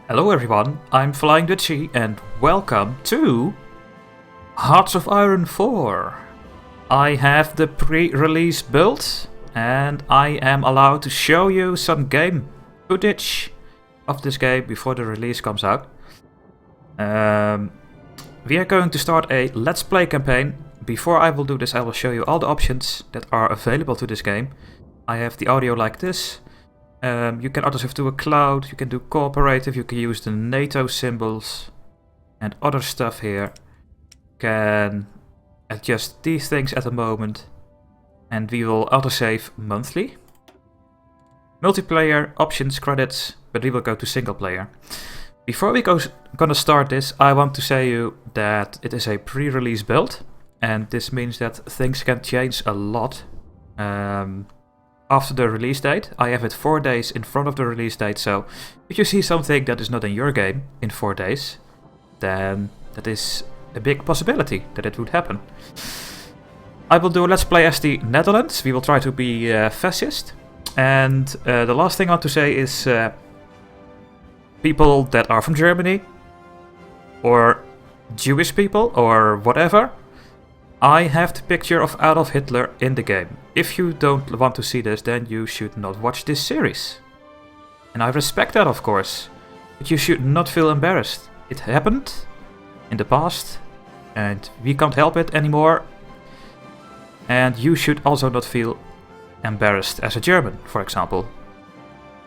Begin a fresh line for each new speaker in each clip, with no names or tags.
Hello everyone, I'm FlyingDutchy and welcome to Hearts of Iron 4. I have the pre-release build and I am allowed to show you some game footage of this game before the release comes out. We are going to start a Let's Play campaign. Before I will do this, I will show you all the options that are available to this game. I have the audio like this. You can auto save to a cloud, you can do cooperative, you can use the NATO symbols and other stuff here. You can adjust these things at the moment. And we will autosave monthly. Multiplayer, options, credits, but we will go to single player. Before we gonna start this, I want to say you that it is a pre-release build. And this means that things can change a lot. After the release date. I have it 4 days in front of the release date, so if you see something that is not in your game in 4 days, then that is a big possibility that it would happen. I will do a Let's Play as the Netherlands. We will try to be fascist. And the last thing I want to say is people that are from Germany or Jewish people or whatever, I have the picture of Adolf Hitler in the game. If you don't want to see this, then you should not watch this series. And I respect that, of course. But you should not feel embarrassed. It happened in the past, and we can't help it anymore. And you should also not feel embarrassed as a German, for example.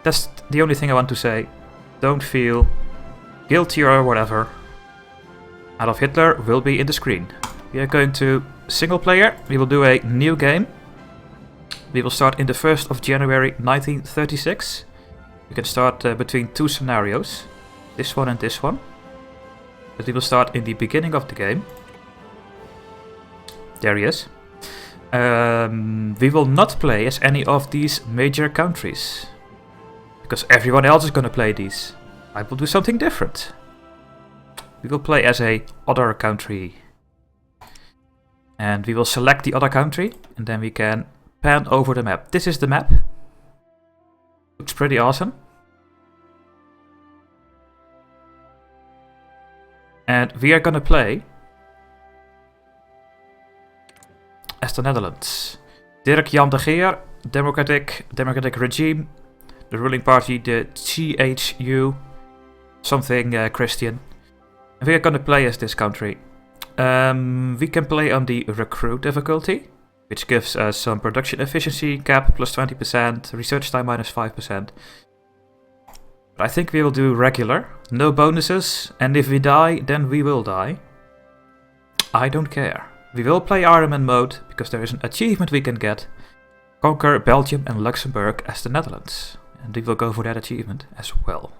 That's the only thing I want to say. Don't feel guilty or whatever. Adolf Hitler will be in the screen. We are going to single player. We will do a new game. We will start in the 1st of January 1936. You can start between two scenarios. This one and this one. But we will start in the beginning of the game. There he is. We will not play as any of these major countries. Because everyone else is going to play these. I will do something different. We will play as a other country. And we will select the other country, and then we can pan over the map. This is the map. Looks pretty awesome. And we are gonna play as the Netherlands. Dirk Jan de Geer, democratic regime. The ruling party, the CHU, something Christian. And we are gonna play as this country. We can play on the recruit difficulty, which gives us some production efficiency cap plus 20%, research time minus 5%. But I think we will do regular, no bonuses, and if we die, then we will die. I don't care. We will play Iron Man mode, because there is an achievement we can get. Conquer Belgium and Luxemburg as the Netherlands. And we will go for that achievement as well.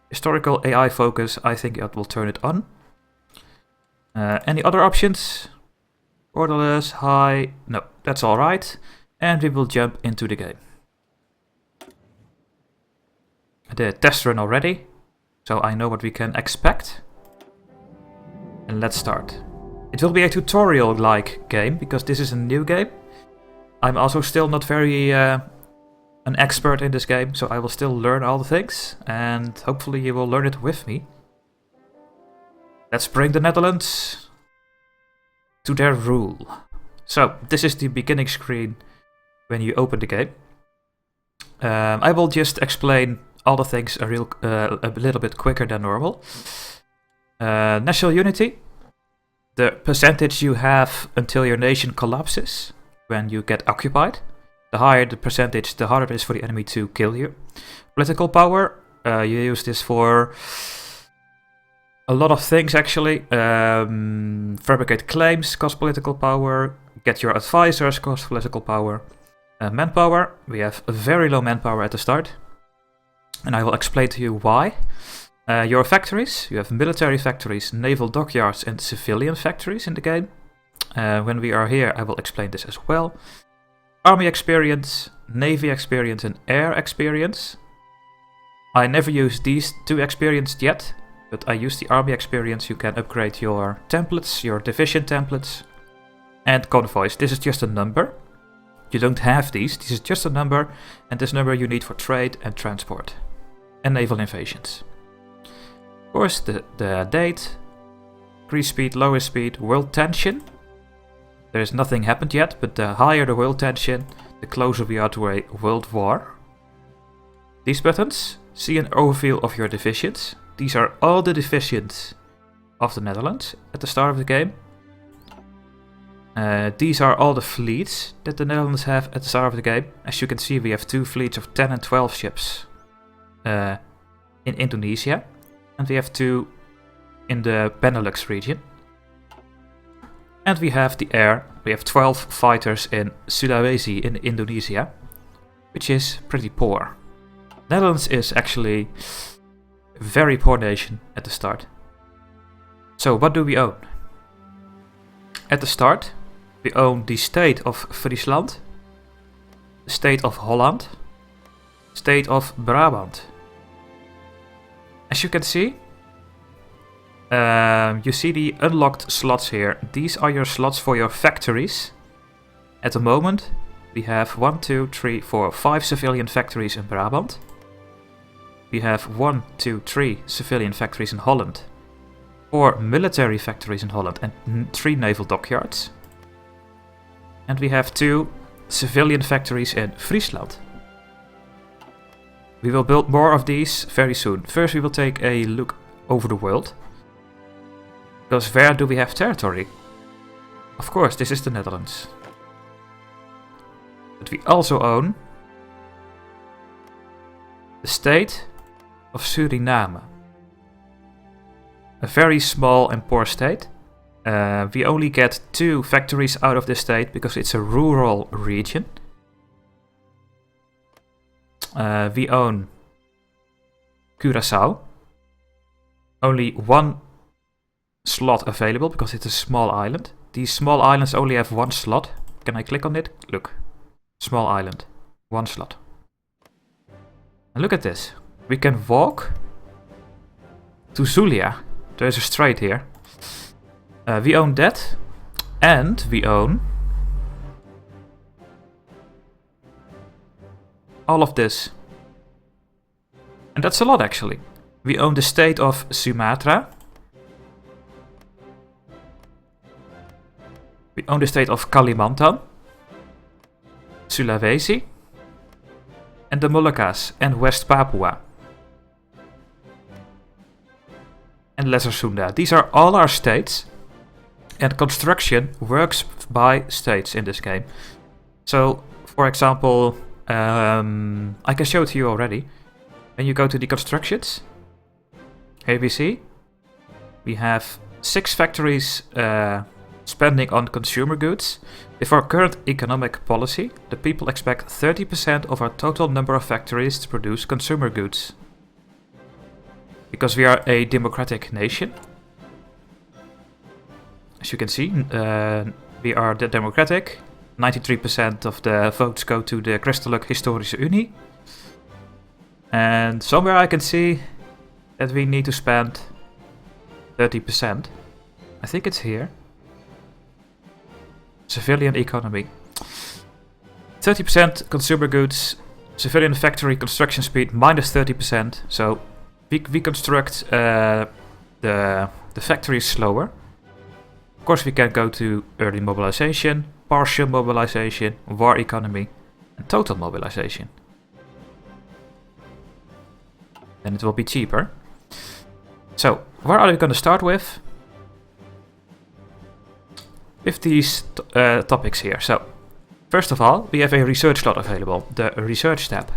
Historical AI focus, I think it will turn it on. Any other options? Orderless, high, no, that's alright. And we will jump into the game. I did a test run already, so I know what we can expect. And let's start. It will be a tutorial-like game, because this is a new game. I'm also still not very an expert in this game, so I will still learn all the things. And hopefully you will learn it with me. Let's bring the Netherlands to their rule. So, this is the beginning screen when you open the game. I will just explain all the things a little bit quicker than normal. National unity. The percentage you have until your nation collapses when you get occupied. The higher the percentage, the harder it is for the enemy to kill you. Political power. You use this for a lot of things, actually. Fabricate claims, cost political power. Get your advisors, cost political power. Manpower. We have a very low manpower at the start. And I will explain to you why. Your factories. You have military factories, naval dockyards, and civilian factories in the game. When we are here, I will explain this as well. Army experience, navy experience, and air experience. I never used these two experience yet. But I use the army experience. You can upgrade your templates, your division templates, and convoys. This is just a number. You don't have these. This is just a number, and this number you need for trade and transport and naval invasions. course, the date, increase speed, lower speed, world tension. There's nothing happened yet, but the higher the world tension, the closer we are to a world war. These buttons, see an overview of your divisions. These are all the divisions of the Netherlands at the start of the game. These are all the fleets that the Netherlands have at the start of the game. As you can see, we have 2 fleets of 10 and 12 ships in Indonesia. And we have 2 in the Benelux region. And we have the air. We have 12 fighters in Sulawesi in Indonesia, which is pretty poor. Netherlands is actually a very poor nation at the start. So what do we own? At the start, we own the state of Friesland, the state of Holland, state of Brabant. As you can see, you see the unlocked slots here. These are your slots for your factories. At the moment, we have 1, 2, 3, 4, 5 civilian factories in Brabant. We have 1, 2, 3 civilian factories in Holland, 4 military factories in Holland, and 3 naval dockyards. And we have 2 civilian factories in Friesland. We will build more of these very soon. First we will take a look over the world. Because where do we have territory? Of course, this is the Netherlands. But we also own the state of Suriname. A very small and poor state. We only get 2 factories out of this state because it's a rural region. We own Curaçao. Only 1 slot available because it's a small island. These small islands only have 1 slot. Can I click on it? Look. Small island. 1 slot. And look at this. We can walk to Zulia. There's a strait here. We own that. And we own all of this. And that's a lot actually. We own the state of Sumatra. We own the state of Kalimantan, Sulawesi, and the Moluccas and West Papua. And Lesser Sunda. These are all our states. And construction works by states in this game. So, for example, I can show it to you already. When you go to the constructions, here we see we have 6 factories spending on consumer goods. With our current economic policy, the people expect 30% of our total number of factories to produce consumer goods. Because we are a democratic nation. As you can see, we are democratic. 93% of the votes go to the Christelijke Historische Unie. And somewhere I can see that we need to spend 30%. I think it's here. Civilian economy. 30% consumer goods, civilian factory construction speed minus 30%. So we construct the factories slower. Of course we can go to early mobilization, partial mobilization, war economy, and total mobilization. Then it will be cheaper. So, where are we going to start with? With these topics here. So, first of all, we have a research slot available, the research tab.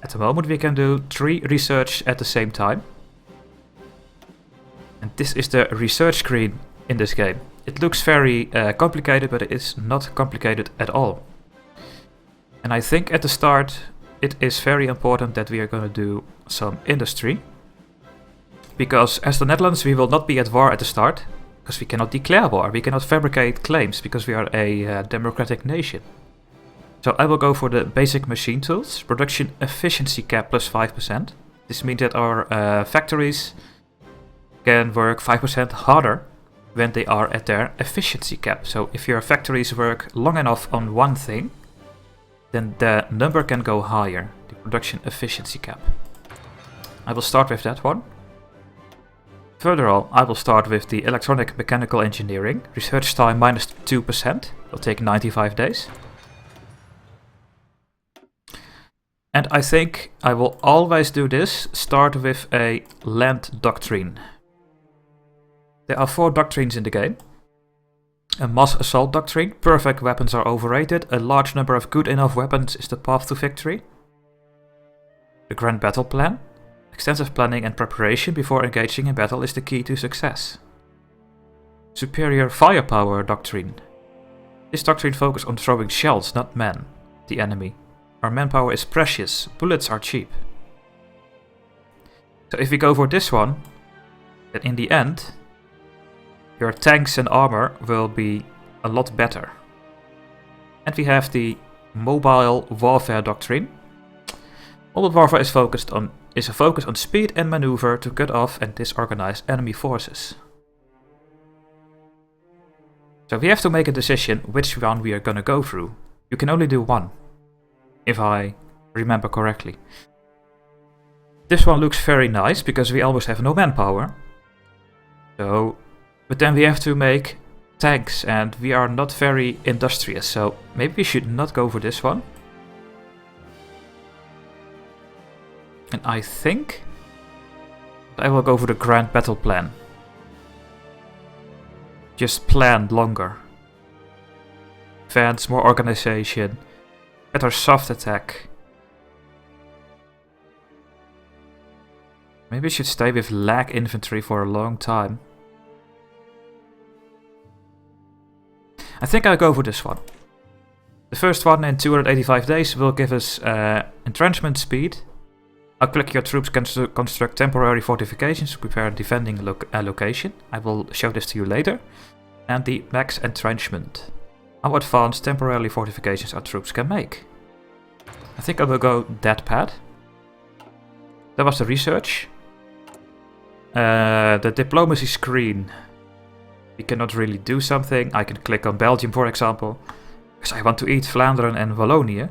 At the moment we can do 3 research at the same time. And this is the research screen in this game. It looks very complicated, but it is not complicated at all. And I think at the start it is very important that we are going to do some industry. Because as the Netherlands we will not be at war at the start. Because we cannot declare war, we cannot fabricate claims because we are a democratic nation. So I will go for the basic machine tools, production efficiency cap plus 5%. This means that our factories can work 5% harder when they are at their efficiency cap. So if your factories work long enough on one thing, then the number can go higher, the production efficiency cap. I will start with that one. Furthermore, I will start with the electronic mechanical engineering. Research time minus 2%. Will take 95 days. And I think I will always do this. Start with a land doctrine. There are 4 doctrines in the game. A mass assault doctrine. Perfect weapons are overrated. A large number of good enough weapons is the path to victory. The grand battle plan. Extensive planning and preparation before engaging in battle is the key to success. Superior firepower doctrine. This doctrine focuses on throwing shells, not men, the enemy. Our manpower is precious, bullets are cheap. So if we go for this one, then in the end, your tanks and armor will be a lot better. And we have the mobile warfare doctrine. Mobile warfare is a focus on speed and maneuver to cut off and disorganize enemy forces. So we have to make a decision which one we are gonna go through. You can only do one, if I remember correctly. This one looks very nice because we almost have no manpower. But then we have to make tanks and we are not very industrious, so maybe we should not go for this one. And I think I will go for the grand battle plan. Just plan longer. Advance, more organization, better soft attack. Maybe we should stay with lag infantry for a long time. I think I'll go for this one. The first one in 285 days will give us entrenchment speed. Click your troops can construct temporary fortifications to prepare a defending location. I will show this to you later. And the max entrenchment. How advanced temporary fortifications our troops can make. I think I will go that pad. That was the research. The diplomacy screen. We cannot really do something. I can click on Belgium, for example. Because I want to eat Vlaanderen and Wallonie.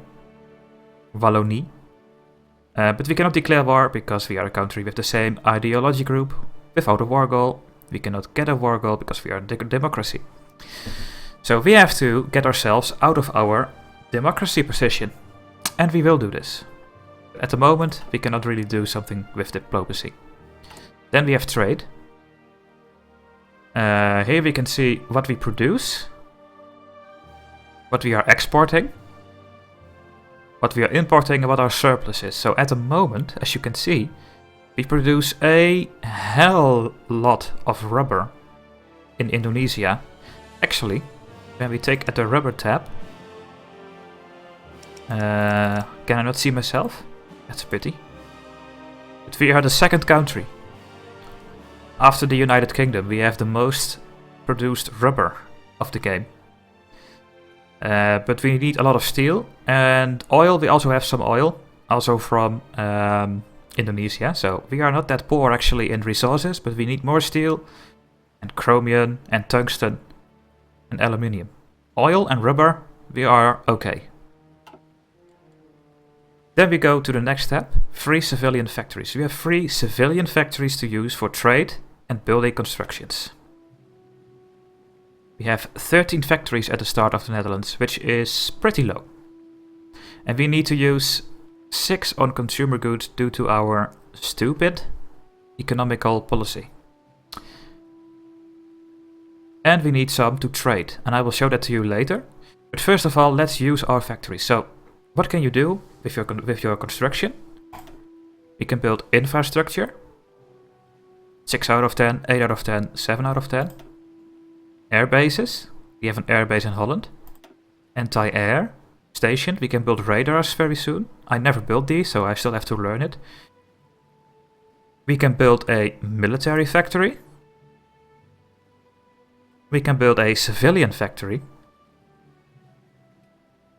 But we cannot declare war because we are a country with the same ideology group. Without a war goal, we cannot get a war goal because we are a democracy. So we have to get ourselves out of our democracy position. And we will do this. At the moment, we cannot really do something with diplomacy. Then we have trade. Here we can see what we produce. What we are exporting. What we are importing and what our surplus is. So at the moment, as you can see, we produce a hell lot of rubber in Indonesia. Actually, when we take at the rubber tab, can I not see myself? That's a pity. But we are the second country. After the United Kingdom, we have the most produced rubber of the game. But we need a lot of steel and oil. We also have some oil, also from Indonesia. So we are not that poor actually in resources, but we need more steel and chromium and tungsten and aluminium. Oil and rubber, we are okay. Then we go to the next step, free civilian factories. We have free civilian factories to use for trade and building constructions. We have 13 factories at the start of the Netherlands, which is pretty low. And we need to use 6 on consumer goods due to our stupid economical policy. And we need some to trade, and I will show that to you later. But first of all, let's use our factories. So, what can you do with your construction? We can build infrastructure. 6 out of 10, 8 out of 10, 7 out of 10. Air bases. We have an air base in Holland. Anti-air station. We can build radars very soon. I never built these, so I still have to learn it. We can build a military factory. We can build a civilian factory.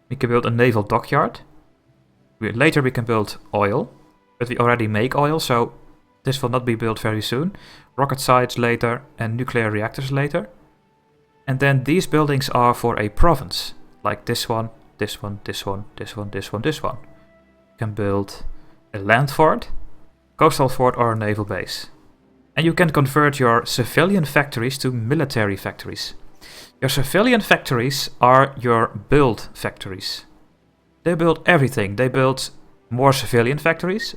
We can build a naval dockyard. Later we can build oil, but we already make oil, so this will not be built very soon. Rocket sites later and nuclear reactors later. And then these buildings are for a province, like this one, this one, this one, this one, this one, this one. You can build a land fort, coastal fort or a naval base. And you can convert your civilian factories to military factories. Your civilian factories are your build factories. They build everything. They build more civilian factories.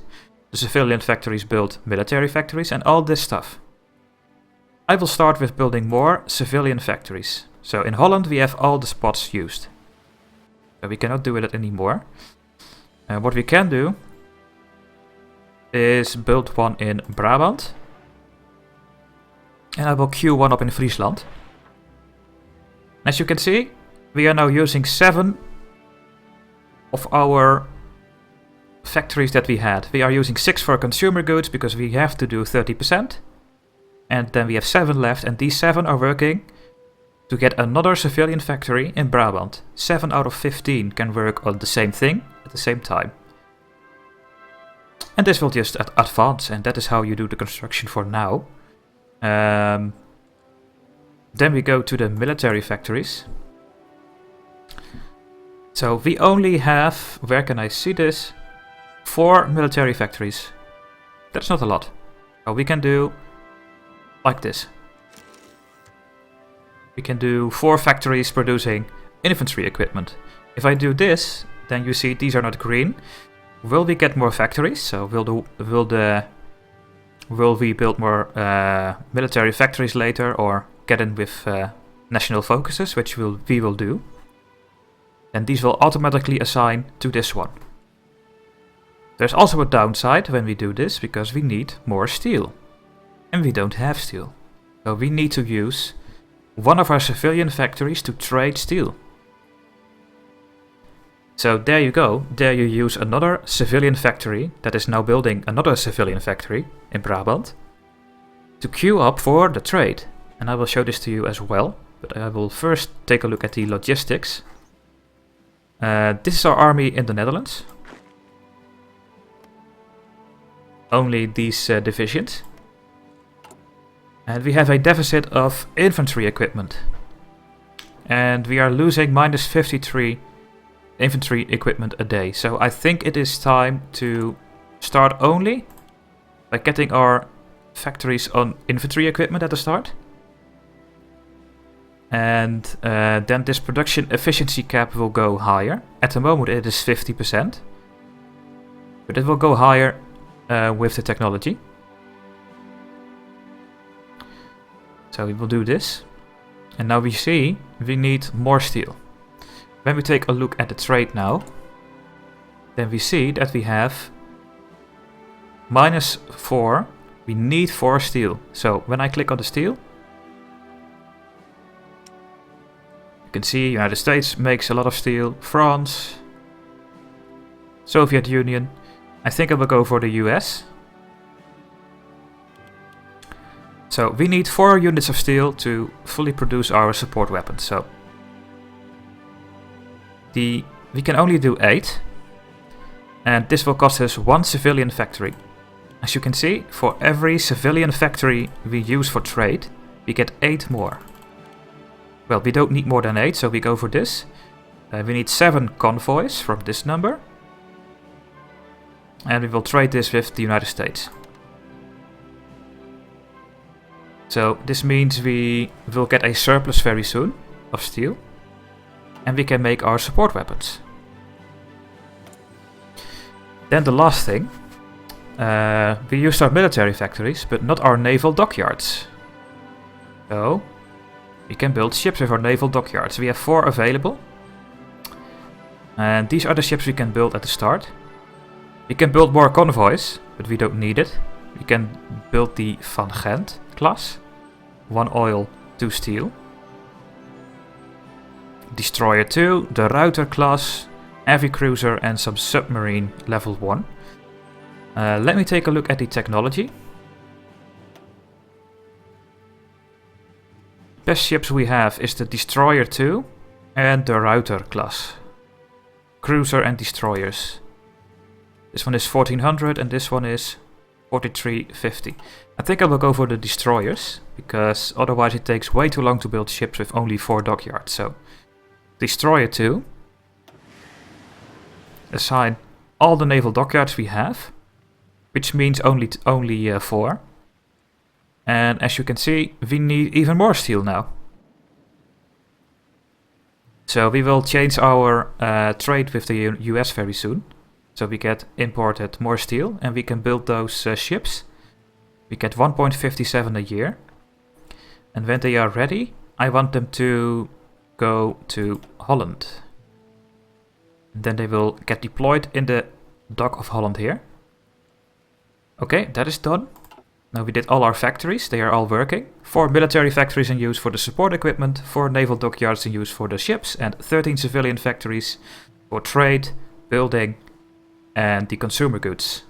The civilian factories build military factories and all this stuff. I will start with building more civilian factories. So in Holland we have all the spots used. So we cannot do it anymore. What we can do is build one in Brabant. And I will queue one up in Friesland. As you can see, we are now using 7 of our factories that we had. We are using 6 for consumer goods because we have to do 30%. And then we have 7 left, and these 7 are working to get another civilian factory in Brabant. 7 out of 15 can work on the same thing at the same time. And this will just advance, and that is how you do the construction for now. Then we go to the military factories. So we only have, where can I see this? 4 military factories. That's not a lot. So we can do like this. We can do 4 factories producing infantry equipment. If I do this, then you see these are not green. Will we get more factories? So will we build more military factories later, or get in with national focuses, which we will do. And these will automatically assign to this one. There's also a downside when we do this, because we need more steel. And we don't have steel. So we need to use one of our civilian factories to trade steel. So there you go. There you use another civilian factory that is now building another civilian factory in Brabant to queue up for the trade. And I will show this to you as well. But I will first take a look at the logistics. This is our army in the Netherlands. Only these divisions. And we have a deficit of infantry equipment. And we are losing minus 53 infantry equipment a day. So I think it is time to start only by getting our factories on infantry equipment at the start. And then this production efficiency cap will go higher. At the moment it is 50%. But it will go higher with the technology. So we will do this. And now we see we need more steel. When we take a look at the trade now, then we see that we have minus 4. We need 4 steel. So when I click on the steel, you can see United States makes a lot of steel. France, Soviet Union. I think I will go for the US. So we need 4 units of steel to fully produce our support weapons. So we can only do 8. And this will cost us 1 civilian factory. As you can see, for every civilian factory we use for trade, we get 8 more. Well, we don't need more than 8, so we go for this. We need 7 convoys from this number. And we will trade this with the United States. So this means we will get a surplus very soon of steel. And we can make our support weapons. Then the last thing. We used our military factories, but not our naval dockyards. So we can build ships with our naval dockyards. We have 4 available. And these are the ships we can build at the start. We can build more convoys, but we don't need it. We can build the Van Gent class. 1 oil, 2 steel. Destroyer 2, the Ruiter class, heavy cruiser and some submarine level 1. Let me take a look at the technology. Best ships we have is the Destroyer 2 and the Ruiter class. Cruiser and destroyers. This one is 1400 and this one is 4350. I think I will go for the destroyers, because otherwise it takes way too long to build ships with only 4 dockyards. So Destroyer 2. Assign all the naval dockyards we have, which means only 4. And as you can see, we need even more steel now. So we will change our trade with the US very soon. So we get imported more steel and we can build those ships. We get 1.57 a year. And when they are ready, I want them to go to Holland. And then they will get deployed in the dock of Holland here. Okay, that is done. Now we did all our factories, they are all working. 4 military factories in use for the support equipment, 4 naval dockyards in use for the ships, and 13 civilian factories for trade, building, and the consumer goods.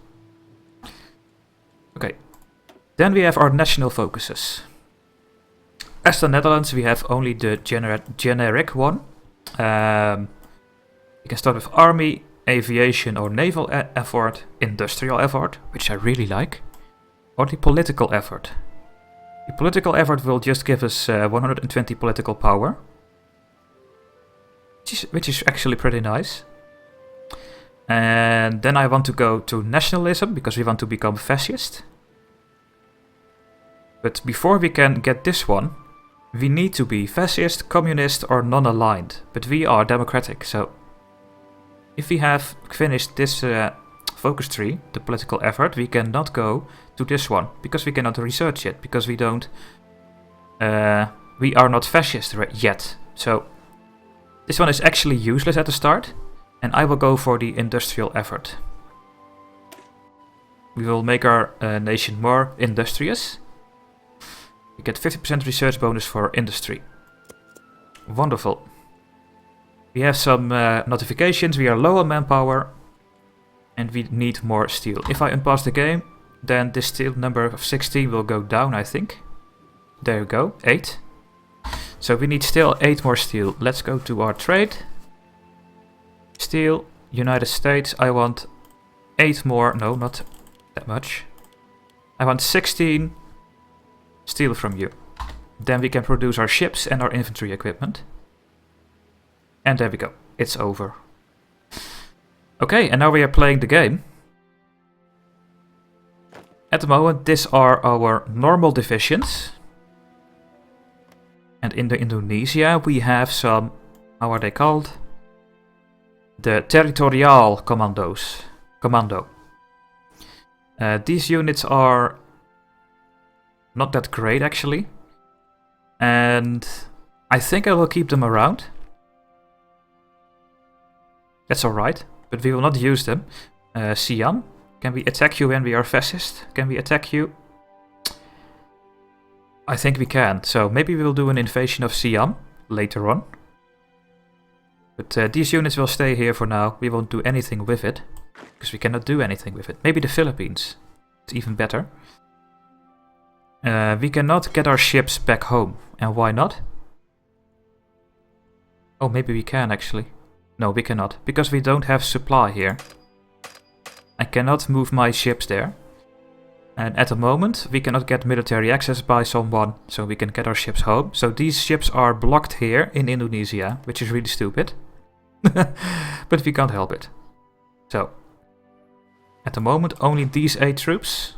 Okay, then we have our national focuses. As the Netherlands, we have only the generic one. You can start with army, aviation or naval effort, industrial effort, which I really like, or the political effort. The political effort will just give us 120 political power, which is actually pretty nice. And then I want to go to nationalism, because we want to become fascist. But before we can get this one, we need to be fascist, communist or non-aligned. But we are democratic, so if we have finished this focus tree, the political effort, we cannot go to this one, because we cannot research it, because we don't... we are not fascist yet. So this one is actually useless at the start, and I will go for the industrial effort. We will make our nation more industrious. We get 50% research bonus for industry. Wonderful. We have some notifications, we are low on manpower, and we need more steel. If I unpause the game, then this steel number of 16 will go down, I think. There you go, 8. So we need still 8 more steel. Let's go to our trade. Steel, United States, I want 8 more, no, not that much. I want 16 steel from you. Then we can produce our ships and our infantry equipment. And there we go, it's over. Okay, and now we are playing the game. At the moment, these are our normal divisions. And in the Indonesia, we have some, how are they called? The territorial commandos. Commando. These units are not that great, actually. And I think I will keep them around. That's alright, but we will not use them. Siam, can we attack you when we are fascist? Can we attack you? I think we can, so maybe we will do an invasion of Siam later on. But these units will stay here for now. We won't do anything with it, because we cannot do anything with it. Maybe the Philippines, it's even better. We cannot get our ships back home, and why not? Oh, maybe we can actually. No, we cannot, because we don't have supply here. I cannot move my ships there. And at the moment, we cannot get military access by someone, so we can get our ships home. So these ships are blocked here in Indonesia, which is really stupid. But we can't help it. So, at the moment, only these 8 troops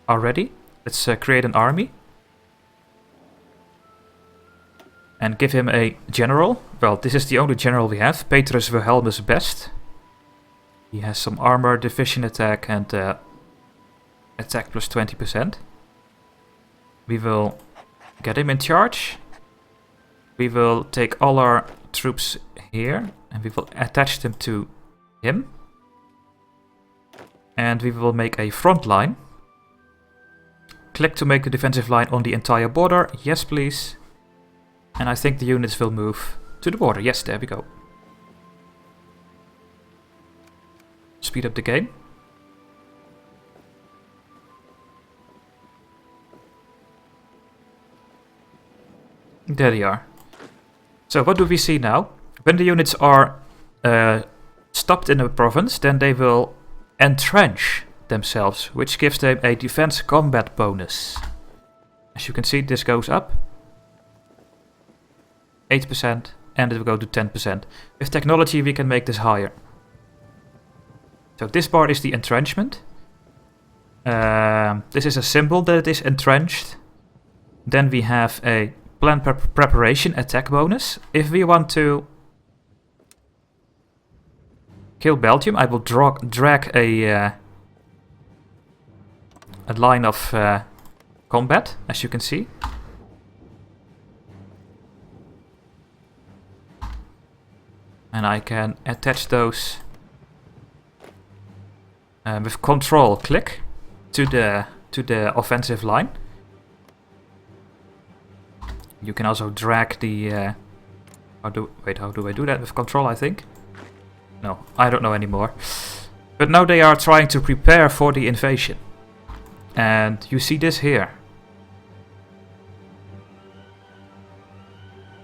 are ready. Let's create an army. And give him a general. Well, this is the only general we have. Petrus Wilhelmus Best. He has some armor, division attack, and attack plus 20%. We will get him in charge. We will take all our troops here, and we will attach them to him. And we will make a front line. Click to make a defensive line on the entire border. Yes, please. And I think the units will move to the border. Yes, there we go. Speed up the game. There they are. So what do we see now? When the units are stopped in a province, then they will entrench themselves, which gives them a defense combat bonus. As you can see, this goes up. 8%, and it will go to 10%. With technology, we can make this higher. So this part is the entrenchment. This is a symbol that it is entrenched. Then we have a plan preparation attack bonus. If we want to kill Belgium, I will drag a line of combat, as you can see. And I can attach those with control click to the offensive line. You can also drag the how do I do that with control, I think? No, I don't know anymore. But now they are trying to prepare for the invasion. And you see this here.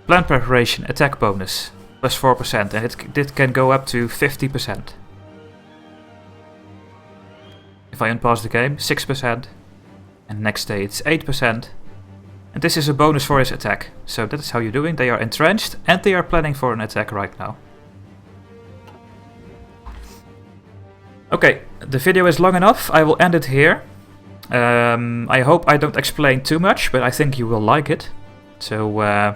Plan preparation attack bonus plus 4%, and it can go up to 50%. If I unpause the game, 6%, and next day it's 8%. And this is a bonus for his attack. So that is how you're doing. They are entrenched and they are planning for an attack right now. Okay, the video is long enough. I will end it here. I hope I don't explain too much, but I think you will like it. So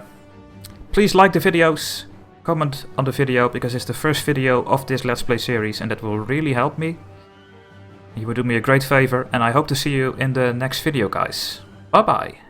please like the videos, comment on the video, because it's the first video of this Let's Play series and that will really help me. You will do me a great favor, and I hope to see you in the next video, guys. Bye bye.